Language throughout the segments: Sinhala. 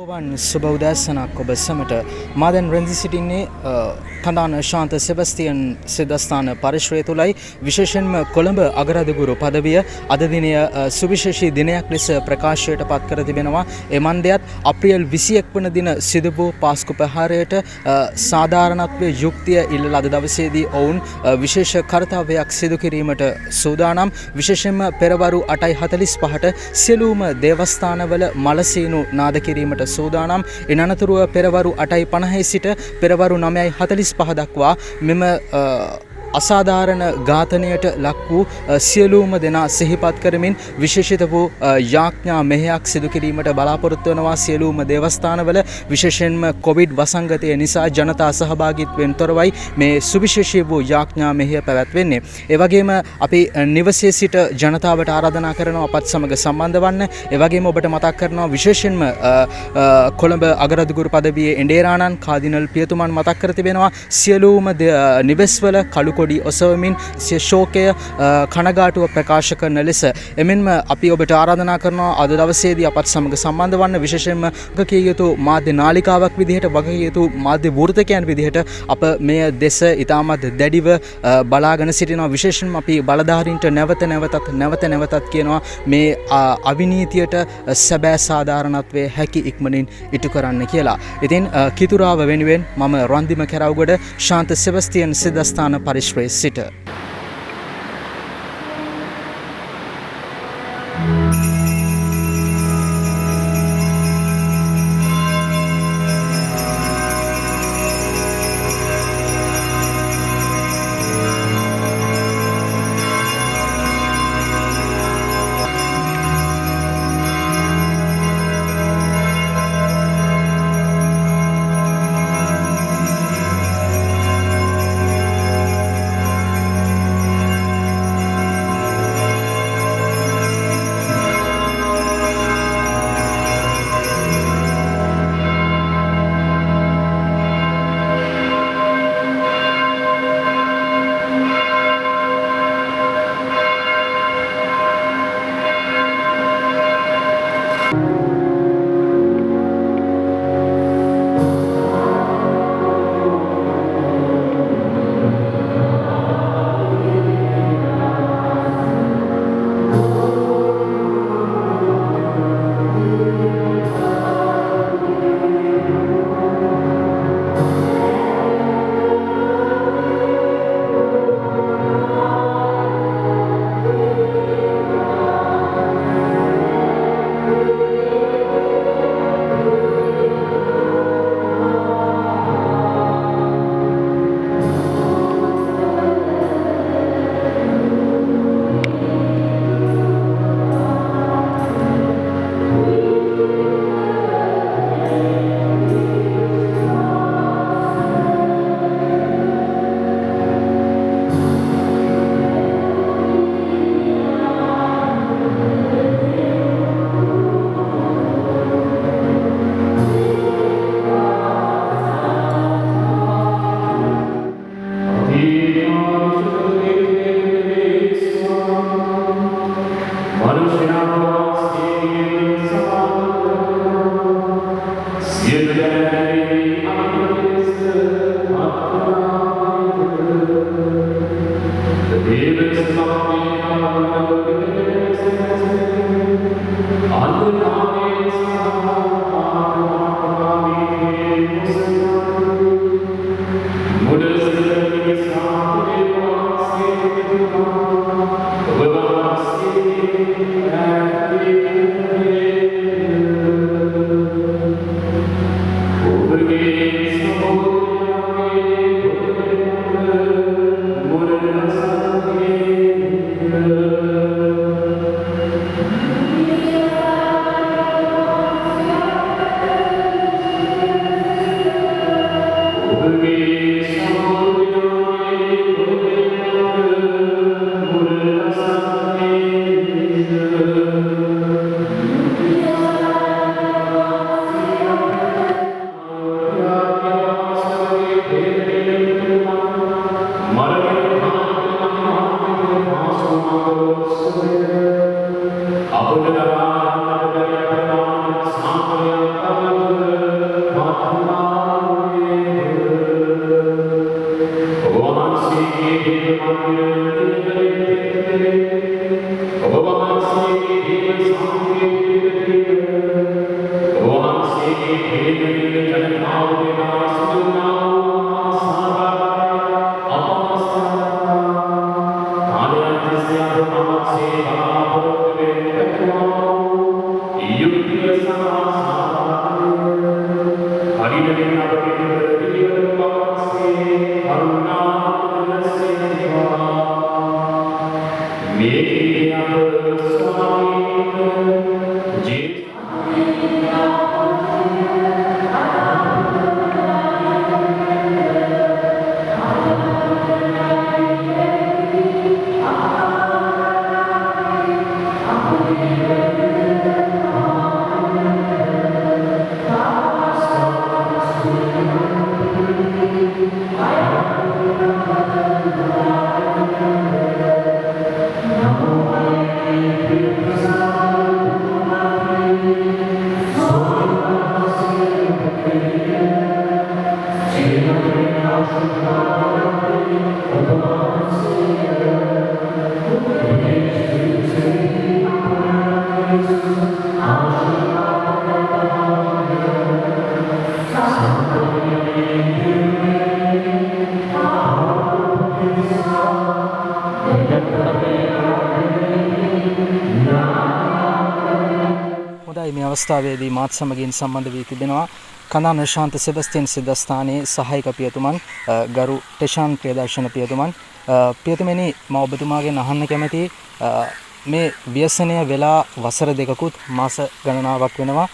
සුබෝවන් සුබ උදෑසනක් ඔබ සැමට මා දැන් රැඳී සිටින්නේ කඳාන ශාන්ත සෙබස්තියන් සිද්ධාස්ථාන පරිශ්‍රය තුලයි විශේෂයෙන්ම කොළඹ අගරාදුගුරු පදවිය අද දිනය සුවිශේෂී දිනයක් ලෙස ප්‍රකාශයට පත් කර තිබෙනවා. ඒ මන්දයත් අප්‍රේල් 21 වන දින සිදු වූ පාස්කු ප්‍රහාරයට සාධාරණත්වයේ යුක්තිය ඉල්ලලා අද දවසේදී ඔවුන් විශේෂ කර්තව්‍යයක් සිදු කිරීමට සූදානම්. විශේෂයෙන්ම පෙරවරු 8:45ට සියලුම දේවස්ථානවල මලසීනු නාද කිරීමට සූදානම්. ඉන් අනතුරුව පෙරවරු 8:50 සිට පෙරවරු 9:45 දක්වා මෙම අසාධාරණ ඝාතනයට ලක් වූ සියලුම දෙනා සිහිපත් කරමින් විශේෂිත වූ යාඥා මෙහෙයක් සිදු කිරීමට බලාපොරොත්තු වෙනවා. සියලුම දේවස්ථානවල විශේෂයෙන්ම කොවිඩ් වසංගතය නිසා ජනතා සහභාගීත්වයෙන් තොරවයි මේ සුවිශේෂී වූ යාඥා මෙහෙය පැවැත්වෙන්නේ. ඒ වගේම අපි නිවසේ සිට ජනතාවට ආරාධනා කරනවා අපත් සමග සම්බන්ධ වන්න. ඒ වගේම ඔබට මතක් කරනවා විශේෂයෙන්ම කොළඹ අගරාදුගුරු පදවියේ එඬේරාණන් කාදිනල් පියතුමන් මතක් කර තිබෙනවා සියලුම නිවෙස්වල කළු කොඩි ඔසවමින් ශෝකය කනගාටුව ප්‍රකාශ කරන ලෙස එමෙන්ම අපි ඔබට ආරාධනා කරනවා අද දවසේදී අපත් සමග සම්බන්ධ වන්න. විශේෂයෙන්ම වගකිය යුතු මාධ්‍ය නාලිකාවක් විදිහට වගකිය යුතු මාධ්‍ය වෘත්තකයන් විදිහට අප මෙය දෙස ඉතාමත් දැඩිව බලාගෙන සිටිනවා. විශේෂයෙන්ම අපි බලධාරීන්ට නැවත නැවතත් කියනවා මේ අවිනීතියට සැබෑ සාධාරණත්වයේ හැකි ඉක්මනින් ඉටු කරන්න කියලා. ඉතින් කිතුරාව වෙනුවෙන් මම රන්දිම කැරවුගොඩ ශාන්ත සෙබස්තියන් සිද්ධාස්ථාන පරිශ්‍රයේ සිට අපට මේ අවස්ථාවේදී මාත් සමගින් සම්බන්ධ වී තිබෙනවා කඳාන ශාන්ත සෙබස්තියන් සිද්ධාස්ථානයේ සහායක පියතුමන් ගරු ටෙෂාන් ප්‍රියදර්ශන පියතුමන්. පියතුමනි මම ඔබතුමාගෙන් අහන්න කැමතියි මේ ව්‍යසනය වෙලා වසර දෙකකුත් මාස ගණනාවක් වෙනවා.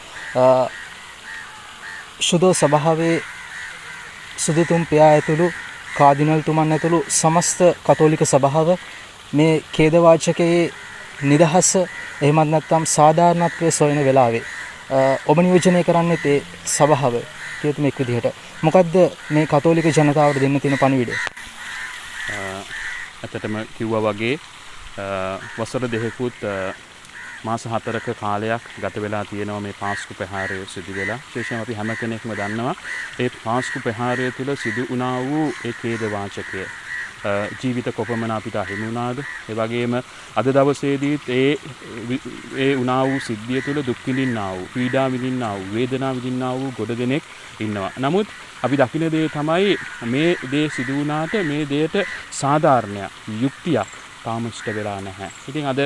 සුදෝ සභාවේ සුදුතුම් පියා ඇතුළු කාදිනල්තුමන් ඇතුළු සමස්ත කතෝලික සභාව මේ ඛේදවාචකයේ නිදහස එහෙමත් නැත්නම් සාධාරණත්වයේ සොයන වෙලාවේ ඔබ නියෝජනය කරන්නේ ඒ සභාව පියතුමෙක් විදිහට මොකද්ද මේ කතෝලික ජනතාවට දෙන්න තියෙන පණිවිඩය? ඇත්තටම කිව්වා වගේ වසර දෙකකුත් මාස 4ක කාලයක් ගත වෙලා තියෙනවා මේ පාස්කු ප්‍රහාරය සිදු වෙලා. විශේෂයෙන් අපි හැම කෙනෙක්ම දන්නවා ඒ පාස්කු ප්‍රහාරය තුළ සිදු වුණා වූ ඒ ඛේද වාචකය ජීවිත කොපමණ අපිට අහිමි වුණාද? ඒ වගේම අද දවසේදීත් ඒ වුණා වූ සිද්ධිය තුළ දුක් විඳින්නා වූ, පීඩා විඳින්නා වූ, වේදනා විඳින්නා වූ ගොඩ දෙනෙක් ඉන්නවා. නමුත් අපි දකින දේ තමයි මේ දේ සිදු වුණාට මේ දෙයට සාධාරණයක්, යුක්තියක් තාම ඉෂ්ට වෙලා නැහැ. ඉතින් අද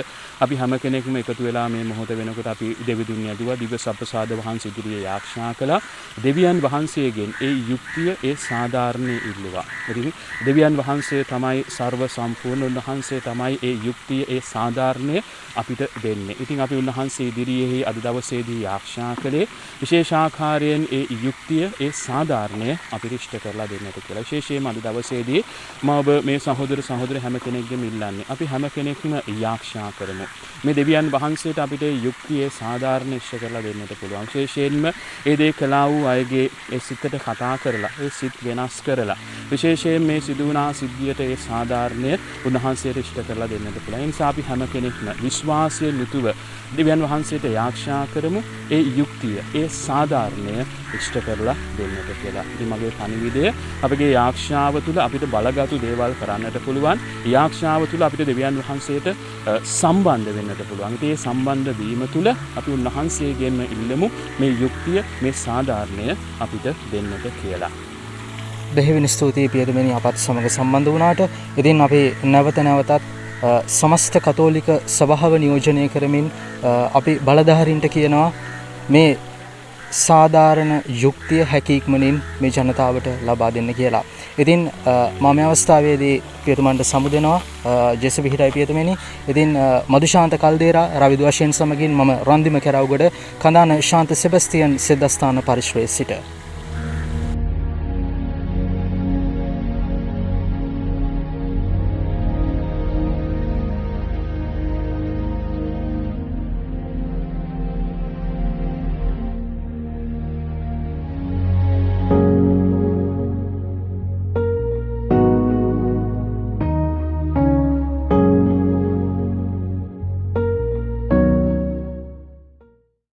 අපි හැම කෙනෙක්ම එකතු වෙලා මේ මොහොත වෙනකොට අපි දෙවිඳුන් යදුවා දිව්‍ය සප්‍රසාද වහන්සේ ඉදිරියේ යාඥා කළා. දෙවියන් වහන්සේගෙන් ඒ යුක්තිය, ඒ සාධාරණේ ඉල්ලුවා. ඉතින් දෙවියන් වහන්සේ තමයි ਸਰව සම්පූර්ණ, උන්වහන්සේ තමයි ඒ යුක්තිය, ඒ සාධාරණය අපිට දෙන්නේ. ඉතින් අපි උන්වහන්සේ ඉදිරියේ අද දවසේදී යාඥා කළේ විශේෂාකාරයෙන් ඒ යුක්තිය, ඒ සාධාරණය අපිට ඉෂ්ට කරලා දෙන්නට කියලා. විශේෂයෙන්ම අද දවසේදී මම ඔබ මේ සහෝදර හැම කෙනෙක්ගෙම ඉල්ලන්නේ අපි හැම කෙනෙක්ම යාඥා කරමු. මේ දෙවියන් වහන්සේට අපිට යුක්තියේ සාධාරණ ඉෂ්ට කරලා දෙන්නට පුළුවන්. විශේෂයෙන්ම ඒ දේ කළා වූ අයගේ ඒ සිතට කතා කරලා, ඒ සිත් වෙනස් කරලා, විශේෂයෙන් මේ සිදු වුණා සිද්ධියට ඒ සාධාරණය උන්වහන්සේට ඉෂ්ට කරලා දෙන්නට පුළුවන්. ඒ නිසා අපි හැම කෙනෙක්ම විශ්වාසයෙන් යුතුව දෙවියන් වහන්සේට යාඥා කරමු ඒ යුක්තිය, ඒ සාධාරණය ඉෂ්ට කරලා දෙන්නට කියලා. ඉතින් මගේ පණිවිඩය අපගේ යාඥාව තුළ අපිට බලගත්ු දේවල් කරන්නට පුළුවන්. යාඥාව තුළ අපිට දෙවියන් වහන්සේට සම්බන්ධ වෙන්නට පුළුවන්. ඒ සම්බන්ධ වීම තුළ අපි උන්වහන්සේගෙන්ම ඉල්ලමු මේ යුක්තිය, මේ සාධාරණය අපිට දෙන්නට කියලා. දෙහිවින් ස්තුතියි පියතුමනි අපත් සමග සම්බන්ධ වුණාට. ඉතින් අපි නැවතත් සමස්ත කතෝලික සභාව නියෝජනය කරමින් අපි බලධාරීන්ට කියනවා මේ සාධාරණ යුක්තිය හැකියික්මනින් මේ ජනතාවට ලබා දෙන්න කියලා. ඉතින් මම මේ අවස්ථාවේදී පියතුමන්ට සමුදෙනවා ජෙසබි හිටයි පියතුමනි. ඉතින් මදුශාන්ත කල්දේරා රවිදු වශයෙන් සමගින් මම රන්දිම කැරවුගොඩ කඳාන ශාන්ත සෙබස්තියන් සිද්ධාස්ථාන පරිශ්‍රයේ සිට